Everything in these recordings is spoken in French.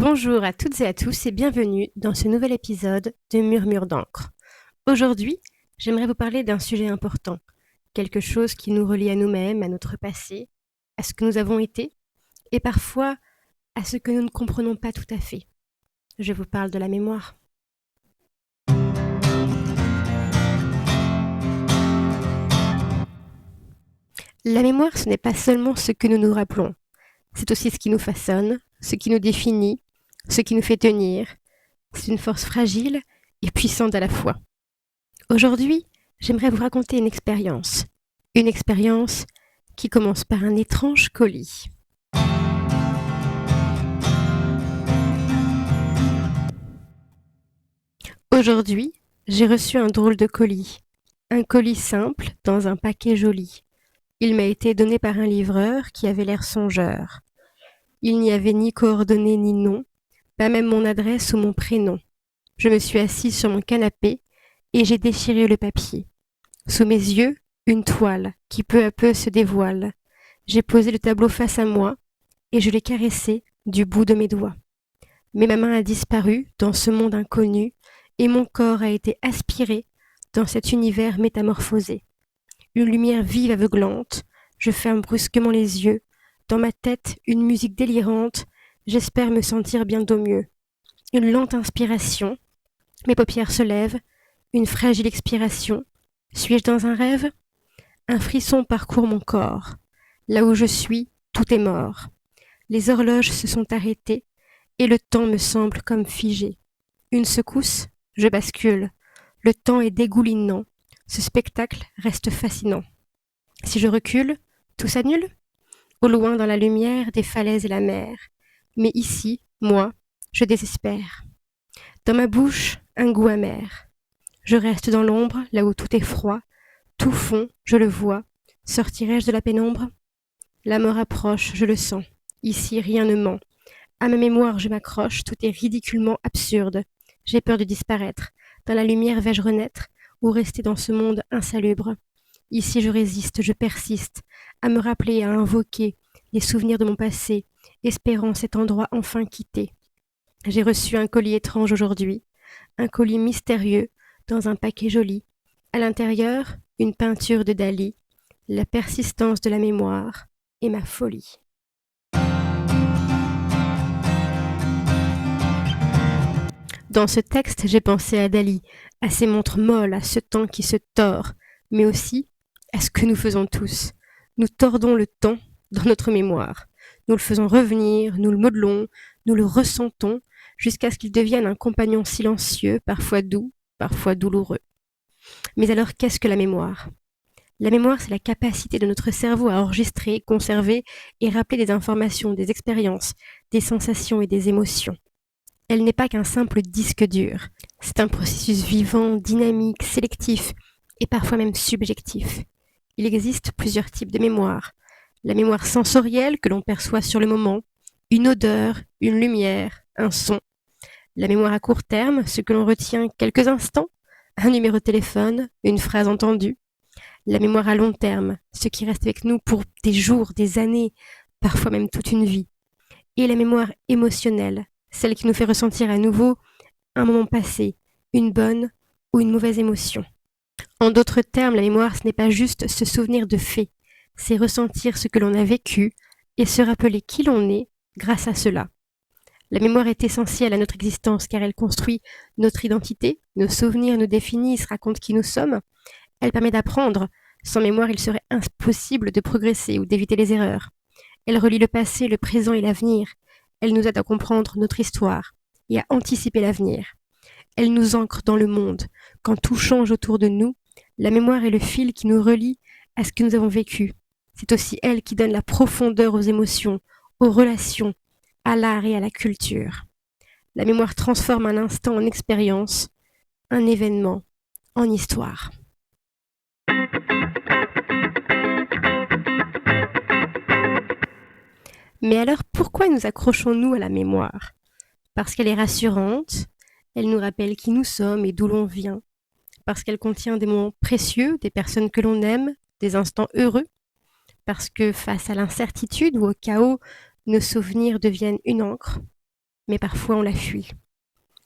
Bonjour à toutes et à tous et bienvenue dans ce nouvel épisode de Murmure d'encre. Aujourd'hui, j'aimerais vous parler d'un sujet important, quelque chose qui nous relie à nous-mêmes, à notre passé, à ce que nous avons été et parfois à ce que nous ne comprenons pas tout à fait. Je vous parle de la mémoire. La mémoire, ce n'est pas seulement ce que nous nous rappelons, c'est aussi ce qui nous façonne, ce qui nous définit, ce qui nous fait tenir. C'est une force fragile et puissante à la fois. Aujourd'hui, j'aimerais vous raconter une expérience qui commence par un étrange colis. Aujourd'hui, j'ai reçu un drôle de colis. Un colis simple dans un paquet joli. Il m'a été donné par un livreur qui avait l'air songeur. Il n'y avait ni coordonnées ni nom, pas même mon adresse ou mon prénom. Je me suis assise sur mon canapé et j'ai déchiré le papier. Sous mes yeux, une toile qui peu à peu se dévoile. J'ai posé le tableau face à moi et je l'ai caressé du bout de mes doigts. Mais ma main a disparu dans ce monde inconnu et mon corps a été aspiré dans cet univers métamorphosé. Une lumière vive aveuglante, je ferme brusquement les yeux. Dans ma tête, une musique délirante, j'espère me sentir bientôt mieux. Une lente inspiration, mes paupières se lèvent, une fragile expiration. Suis-je dans un rêve ? Un frisson parcourt mon corps. Là où je suis, tout est mort. Les horloges se sont arrêtées et le temps me semble comme figé. Une secousse, je bascule. Le temps est dégoulinant. Ce spectacle reste fascinant. Si je recule, tout s'annule ? Au loin dans la lumière des falaises et la mer. Mais ici, moi, je désespère. Dans ma bouche, un goût amer. Je reste dans l'ombre, là où tout est froid. Tout fond, je le vois. Sortirai-je de la pénombre ? La mort approche, je le sens. Ici, rien ne ment. À ma mémoire, je m'accroche, tout est ridiculement absurde. J'ai peur de disparaître. Dans la lumière, vais-je renaître ou rester dans ce monde insalubre ? Ici, je résiste, je persiste, à me rappeler, à invoquer les souvenirs de mon passé, espérant cet endroit enfin quitté. J'ai reçu un colis étrange aujourd'hui, un colis mystérieux, dans un paquet joli. À l'intérieur, une peinture de Dali, la persistance de la mémoire et ma folie. Dans ce texte, j'ai pensé à Dali, à ses montres molles, à ce temps qui se tord, mais aussi à ce que nous faisons tous. Nous tordons le temps dans notre mémoire. Nous le faisons revenir, nous le modelons, nous le ressentons, jusqu'à ce qu'il devienne un compagnon silencieux, parfois doux, parfois douloureux. Mais alors, qu'est-ce que la mémoire ? La mémoire, c'est la capacité de notre cerveau à enregistrer, conserver et rappeler des informations, des expériences, des sensations et des émotions. Elle n'est pas qu'un simple disque dur. C'est un processus vivant, dynamique, sélectif et parfois même subjectif. Il existe plusieurs types de mémoire. La mémoire sensorielle que l'on perçoit sur le moment, une odeur, une lumière, un son. La mémoire à court terme, ce que l'on retient quelques instants, un numéro de téléphone, une phrase entendue. La mémoire à long terme, ce qui reste avec nous pour des jours, des années, parfois même toute une vie. Et la mémoire émotionnelle, celle qui nous fait ressentir à nouveau un moment passé, une bonne ou une mauvaise émotion. En d'autres termes, la mémoire, ce n'est pas juste se souvenir de faits, c'est ressentir ce que l'on a vécu et se rappeler qui l'on est grâce à cela. La mémoire est essentielle à notre existence car elle construit notre identité, nos souvenirs nous définissent, racontent qui nous sommes. Elle permet d'apprendre. Sans mémoire, il serait impossible de progresser ou d'éviter les erreurs. Elle relie le passé, le présent et l'avenir. Elle nous aide à comprendre notre histoire et à anticiper l'avenir. Elle nous ancre dans le monde. Quand tout change autour de nous, la mémoire est le fil qui nous relie à ce que nous avons vécu. C'est aussi elle qui donne la profondeur aux émotions, aux relations, à l'art et à la culture. La mémoire transforme un instant en expérience, un événement en histoire. Mais alors, pourquoi nous accrochons-nous à la mémoire ? Parce qu'elle est rassurante, elle nous rappelle qui nous sommes et d'où l'on vient, parce qu'elle contient des moments précieux, des personnes que l'on aime, des instants heureux, parce que face à l'incertitude ou au chaos, nos souvenirs deviennent une encre. mais parfois on la fuit.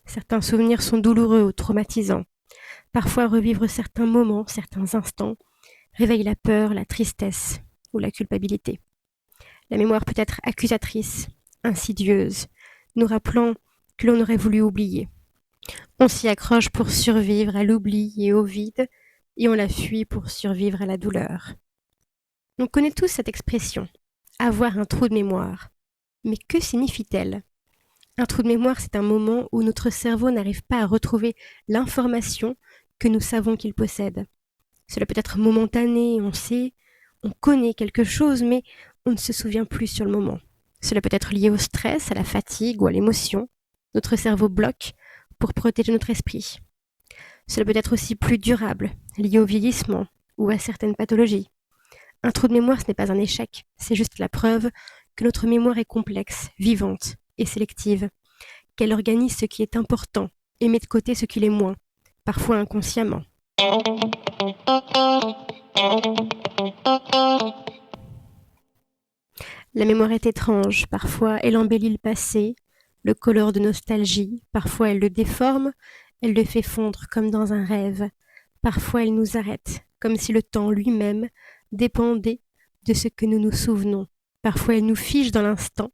Certains souvenirs sont douloureux ou traumatisants. Parfois revivre certains moments, certains instants, réveille la peur, la tristesse ou la culpabilité. La mémoire peut être accusatrice, insidieuse, nous rappelant que l'on aurait voulu oublier. On s'y accroche pour survivre à l'oubli et au vide, et on la fuit pour survivre à la douleur. On connaît tous cette expression, avoir un trou de mémoire. Mais que signifie-t-elle ? Un trou de mémoire, c'est un moment où notre cerveau n'arrive pas à retrouver l'information que nous savons qu'il possède. Cela peut être momentané, on connaît quelque chose, mais on ne se souvient plus sur le moment. Cela peut être lié au stress, à la fatigue ou à l'émotion. Notre cerveau bloque pour protéger notre esprit. Cela peut être aussi plus durable, lié au vieillissement ou à certaines pathologies. Un trou de mémoire, ce n'est pas un échec, c'est juste la preuve que notre mémoire est complexe, vivante et sélective, qu'elle organise ce qui est important et met de côté ce qui l'est moins, parfois inconsciemment. La mémoire est étrange, parfois elle embellit le passé, le colore de nostalgie, parfois elle le déforme, elle le fait fondre comme dans un rêve, parfois elle nous arrête, comme si le temps lui-même dépendait de ce que nous nous souvenons, parfois elle nous fige dans l'instant,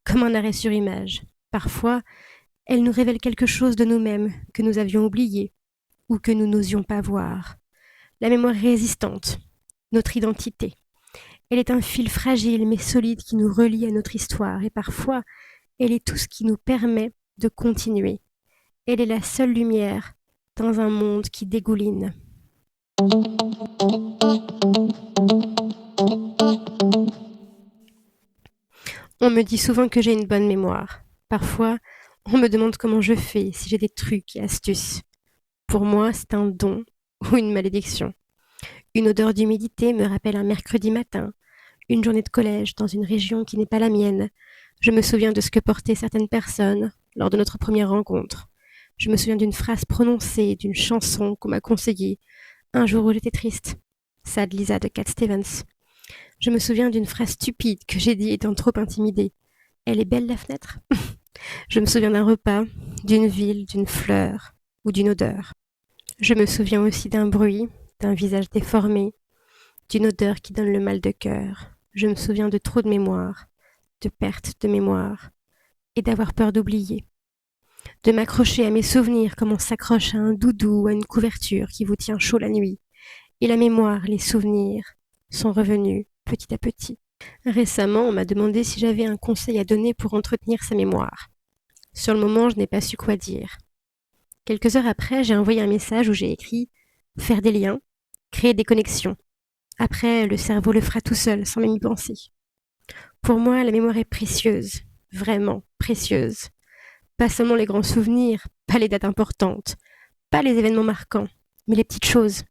comme un arrêt sur image, parfois elle nous révèle quelque chose de nous-mêmes que nous avions oublié ou que nous n'osions pas voir. La mémoire résistante, notre identité. Elle est un fil fragile mais solide qui nous relie à notre histoire et parfois elle est tout ce qui nous permet de continuer. Elle est la seule lumière dans un monde qui dégouline. On me dit souvent que j'ai une bonne mémoire. Parfois, on me demande comment je fais, si j'ai des trucs et astuces. Pour moi, c'est un don ou une malédiction. Une odeur d'humidité me rappelle un mercredi matin, une journée de collège dans une région qui n'est pas la mienne. Je me souviens de ce que portaient certaines personnes lors de notre première rencontre. Je me souviens d'une phrase prononcée, d'une chanson qu'on m'a conseillée un jour où j'étais triste. Sad Lisa de Cat Stevens. Je me souviens d'une phrase stupide que j'ai dit étant trop intimidée. Elle est belle la fenêtre. Je me souviens d'un repas, d'une ville, d'une fleur ou d'une odeur. Je me souviens aussi d'un bruit, d'un visage déformé, d'une odeur qui donne le mal de cœur. Je me souviens de trop de mémoire, de perte de mémoire, et d'avoir peur d'oublier. De m'accrocher à mes souvenirs comme on s'accroche à un doudou ou à une couverture qui vous tient chaud la nuit. Et la mémoire, les souvenirs, sont revenus petit à petit. Récemment, on m'a demandé si j'avais un conseil à donner pour entretenir sa mémoire. Sur le moment, je n'ai pas su quoi dire. Quelques heures après, j'ai envoyé un message où j'ai écrit « Faire des liens, créer des connexions ». Après, le cerveau le fera tout seul, sans même y penser. Pour moi, la mémoire est précieuse, vraiment précieuse. Pas seulement les grands souvenirs, pas les dates importantes, pas les événements marquants, mais les petites choses.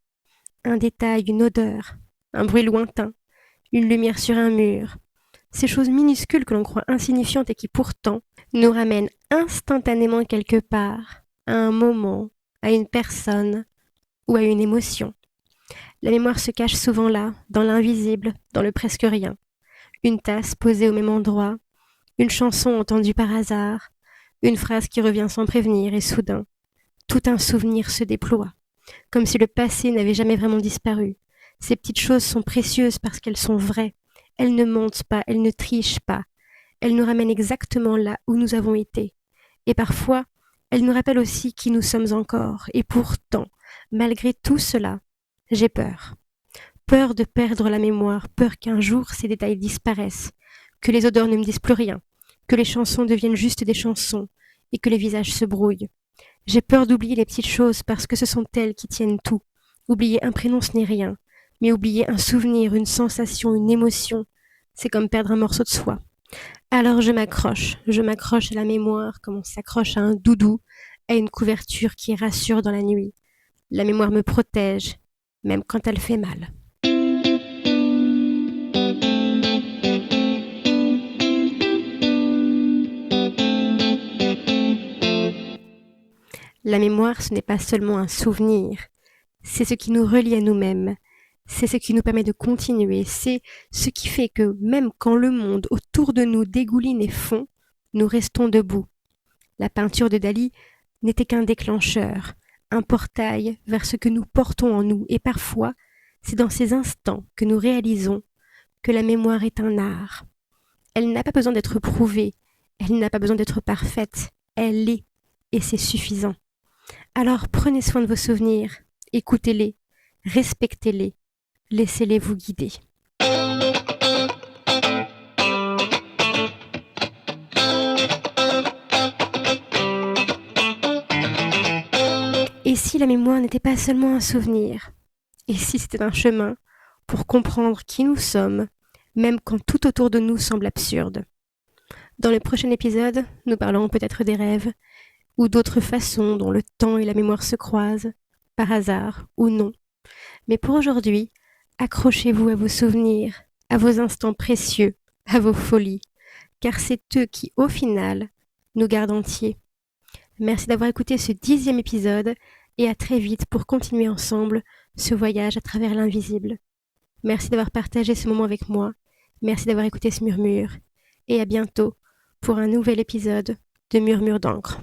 Un détail, une odeur, un bruit lointain, une lumière sur un mur. Ces choses minuscules que l'on croit insignifiantes et qui pourtant nous ramènent instantanément quelque part, à un moment, à une personne ou à une émotion. La mémoire se cache souvent là, dans l'invisible, dans le presque rien. Une tasse posée au même endroit, une chanson entendue par hasard, une phrase qui revient sans prévenir et soudain, tout un souvenir se déploie, comme si le passé n'avait jamais vraiment disparu. Ces petites choses sont précieuses parce qu'elles sont vraies. Elles ne mentent pas, elles ne trichent pas. Elles nous ramènent exactement là où nous avons été. Et parfois, elles nous rappellent aussi qui nous sommes encore. Et pourtant, malgré tout cela, j'ai peur. Peur de perdre la mémoire, peur qu'un jour ces détails disparaissent, que les odeurs ne me disent plus rien, que les chansons deviennent juste des chansons et que les visages se brouillent. J'ai peur d'oublier les petites choses parce que ce sont elles qui tiennent tout. Oublier un prénom, ce n'est rien, mais oublier un souvenir, une sensation, une émotion, c'est comme perdre un morceau de soi. Alors je m'accroche à la mémoire comme on s'accroche à un doudou, à une couverture qui rassure dans la nuit. La mémoire me protège, même quand elle fait mal. La mémoire, ce n'est pas seulement un souvenir, c'est ce qui nous relie à nous-mêmes, c'est ce qui nous permet de continuer, c'est ce qui fait que même quand le monde autour de nous dégouline et fond, nous restons debout, La peinture de Dali n'était qu'un déclencheur, un portail vers ce que nous portons en nous, et parfois, c'est dans ces instants que nous réalisons que la mémoire est un art. Elle n'a pas besoin d'être prouvée, elle n'a pas besoin d'être parfaite, elle est, et c'est suffisant. Alors prenez soin de vos souvenirs, écoutez-les, respectez-les, laissez-les vous guider. Et si la mémoire n'était pas seulement un souvenir? Et si c'était un chemin pour comprendre qui nous sommes, même quand tout autour de nous semble absurde? Dans le prochain épisode, nous parlerons peut-être des rêves, ou d'autres façons dont le temps et la mémoire se croisent, par hasard ou non. Mais pour aujourd'hui, accrochez-vous à vos souvenirs, à vos instants précieux, à vos folies, car c'est eux qui, au final, nous gardent entiers. Merci d'avoir écouté ce 10e épisode et à très vite pour continuer ensemble ce voyage à travers l'invisible. Merci d'avoir partagé ce moment avec moi, merci d'avoir écouté ce murmure et à bientôt pour un nouvel épisode de Murmure d'encre.